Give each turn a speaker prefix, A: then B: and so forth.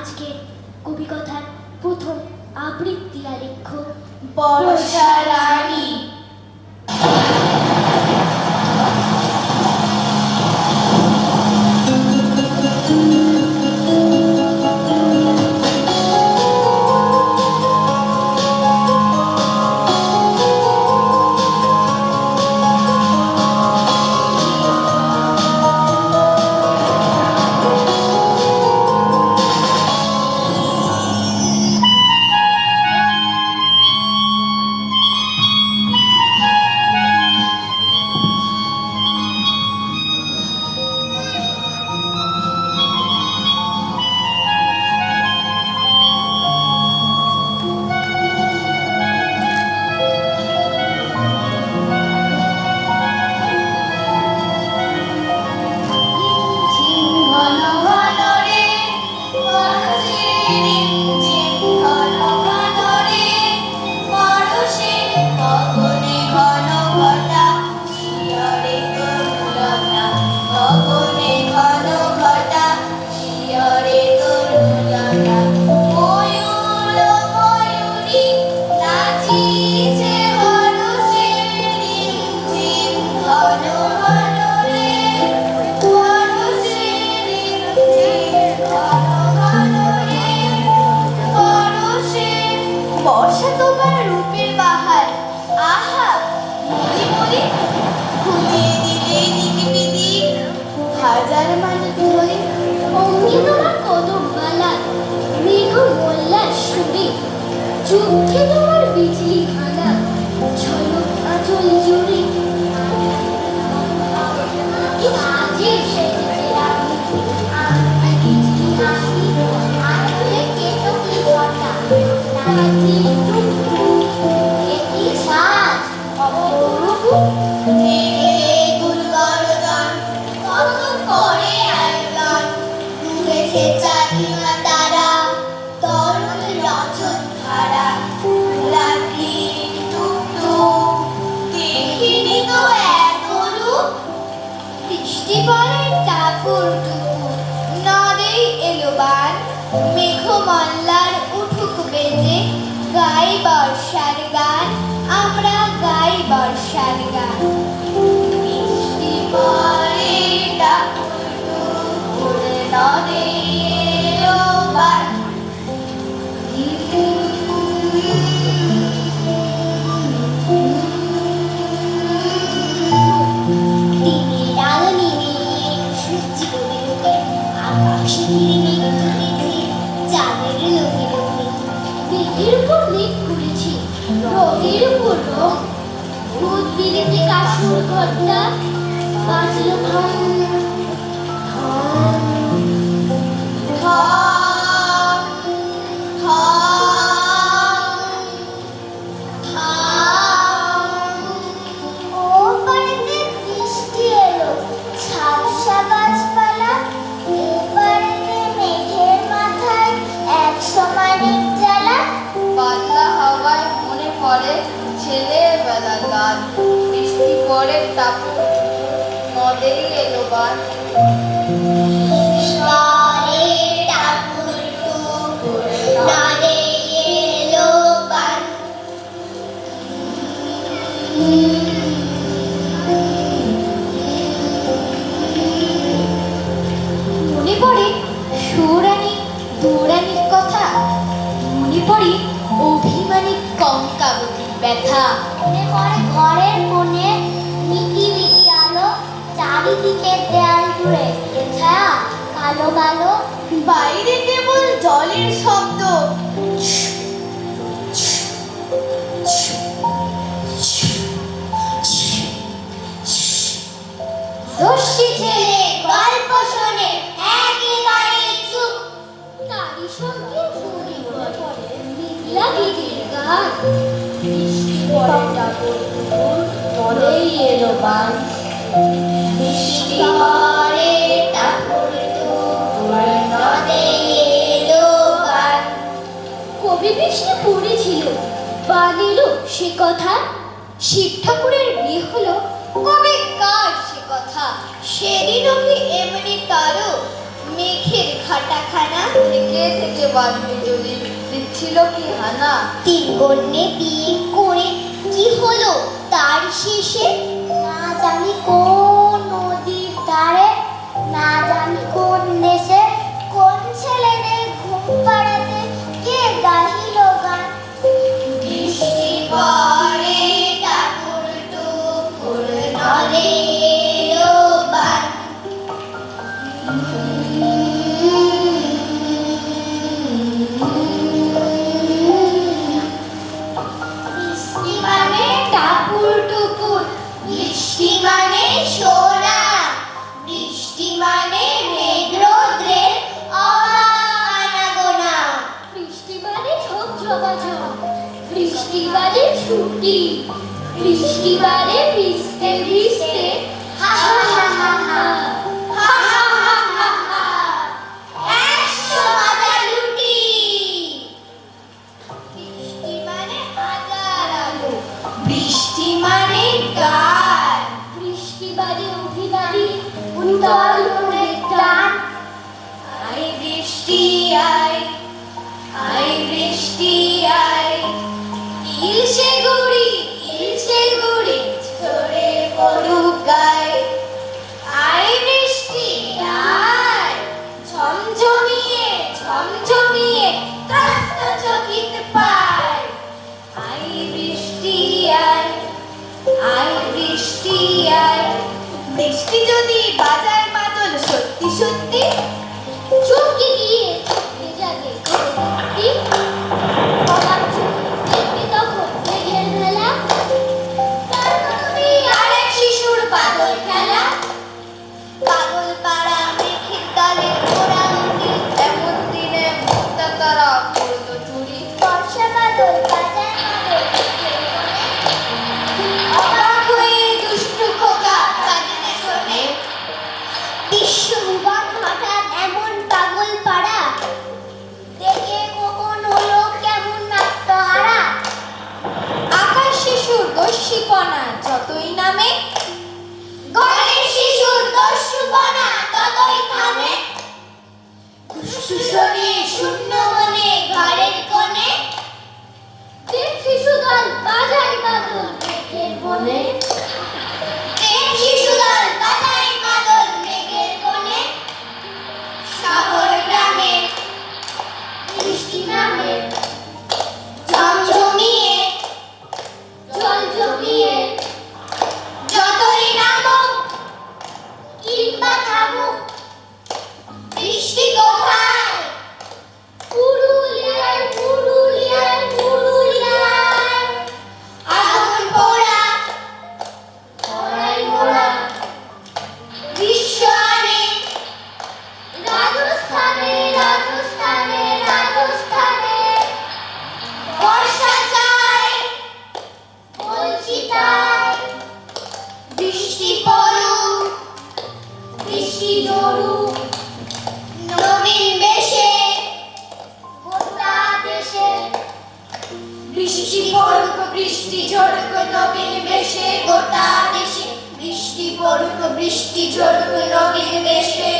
A: আজকে কবিকথার প্রথম আবৃত্তি আলেখ্য
B: বর্ষা রানী। বর্ষা তোমার রূপের বাহার, আহা মরি মরি ঘুমিয়ে দিলে দিকে বিদিক হাজার মানত ধরে।
A: অঙ্গে তোমার কদম মালা, মেঘ মোল্লার সুরে, চোখে তোমার বিজলি হানা, ঝলক আঁচল জুড়ে। আজে সেজেছে রানী, আমি বিজলি হাসি, আঁচলে কেতকী ছটা, নাচি টুকটুক, একই সাজ অপরূপ।
B: কত করে আয়োজন, উড়েছে চাঁদিমা তারা, তরুণ রজত ধারা, রাত্রি টুকটুক, দেখিনি তো এত রূপ। বৃষ্টি পড়ে টাপুর টুপুর, নদেই এলো বান, মেঘমল্লার উঠুক বেজে, গাই বর্ষার গান, আমরা গাই বর্ষার গান। বৃষ্টি পড়ে টাপুর টুপুর, নদেই এলো বান।
A: দিনের আলো নিভিয়ে সূর্য ডুবে ডুবে, আকাশে ঘিরে মেঘ তুলেছে চাঁদের লোকে লোকে। মেঘের উপর মেঘ করেছে, রঙের উপর রং, রোদ বিলেতে কাশুর ঘরটা বাজলো ঢং ঢং।
B: থাম, থাম, থাম।
A: ও পারেতে বৃষ্টি এলো, ঝাপসা গাছপালা, এ পারেতে মেঘের মাথায় এক সমানিক জ্বালা।
B: পাতলা হাওয়ায় মনে পড়ে ছেলেবেলার গান, বৃষ্টি পড়ে টাপুর নদেই এলো বান।
A: পরে টাপুর টুপুর, নদেই এলো বান।
B: মনে পড়ে সুরানী দৌড়ানির কথা, মনে পড়ে অভিমানী কঙ্কাবতীর ব্যথা।
A: মনে পড়ে ঘরের কোণে মিটি মিটি আলো, চারিদিকে দেয়াল জুড়ে ছায়া কালো কালো।
B: বাইরে কেবল জলের শব্দ,
A: দস্যি ছেলে গল্প শোনে একেবারে চুপ, তারই সঙ্গে মনে পড়ে বিগলা গীতির গান।
B: বৃষ্টি পড়ে টাপুর টুপুর, নদেই এলো বান। বৃষ্টি পড়ে টাপুর টুপুর, নদেই এলো বান।
A: কবি বৃষ্টি পড়েছিল, বান এলো সে কথা। শিব ঠাকুরের বিয়ে হলো,
B: কবে কার সে কথা। সেদিনও কি এমনি তারও মেঘের খাটাখানা থেকে কে থেকে বাঁধবে যদি দিচ্ছিল কি হানা?
A: তিন কন্যে বিয়ে করে কি হলো তার শেষে? না জানি কোন নদীর ধারে, না জানি কোন দেশে, কোন ছেলেদের ঘুম পাড়াতে কে গাহিল গান।
B: বৃষ্টি পড়ে ঠাকুর টুকুর নদে এলো বান। বৃষ্টি মানে ঠাকুর টুকুর, বৃষ্টি মানে সোনা, বৃষ্টি মানে মেঘ রৌদ্রের অনাগোনা।
A: বৃষ্টি মানে ঝোপ ঝোপাঝোপ, বৃষ্টি মানে ছুটি, বৃষ্টি মানে ভিজতে ভিজতে
B: হা হা হা হা হা, হা হা হা হা হা, 100 মাথা লুটি। বৃষ্টি মানে হাজার আলো, বৃষ্টি মানে গান,
A: বৃষ্টি মানে অভিমানী উত্তল মনের টান।
B: আয় বৃষ্টি আয়, আয় বৃষ্টি আয়, ইলশে গুড়ি ঝরে পড়ুক গায়। আয় বৃষ্টি আয়, ঝমঝমিয়ে ঝমঝমিয়ে ত্রস্ত চকিত পায়। আয় বৃষ্টি আয়, আয় বৃষ্টি আয়। বৃষ্টি যদি বাজায় মাদল সত্যি সত্যি,
A: চমকে গিয়ে চোখে জাগে ঘরে দেখি, অবাক চোখে দেখবে তখন মেঘের মেলা।
B: তুমি আরেক শিশুর পাগল খেলা, পাগল পাড়া মেঘের দলে ওরা উঠি। এমন দিনে মুক্তা তারা করতো চুরি,
A: বর্ষা বাদল বাজায় মাদল মেঘের কোণে।
B: অবাক হয়ে দুষ্টু খোকা কাঁদতে শোনে।
A: বিশ্বভুবন হঠাৎ এমন পাগল পাড়া, দেখে কখন হলো কেমন নাট্যহারা।
B: আকাশ শিশুর দস্যিপনা যতই নামে, ঘরের শিশুর দস্যুপনা ততই থামে। দুষ্টু শনি শূন্য মনে ঘরের কোণে,
A: দেব শিশুদল বাজায় মাদল মেঘের বনে।
B: দেব শিশুদল বাজায় মাদল মেঘের কোণে। সাগর গ্রামে
A: বৃষ্টি নামে
B: ঝমঝমিয়ে
A: জল জমিয়ে,
B: যতই নামুক
A: কিংবা থামুক,
B: বৃষ্টি কোথায়?
A: পুরুলিয়ায় পুরুলিয়ায় পুরুলিয়ায়।
B: আগুন পোড়া
A: খরায় মোড়া
B: বিশ্ব আনে,
A: রাজস্থানে রাজস্থানে রাজস্থানে।
B: বর্ষা চাই
A: বলছি তাই,
B: বৃষ্টি পড়ুক,
A: বৃষ্টি জড়ুক
B: নবীন বেশে।
A: গোটা দেশে।
B: বৃষ্টি পড়ুক বৃষ্টি ঝড়ুক নবীন বেশে গোটা দেশে। বৃষ্টি পড়ুক বৃষ্টি ঝড়ুক নবীন বেশে।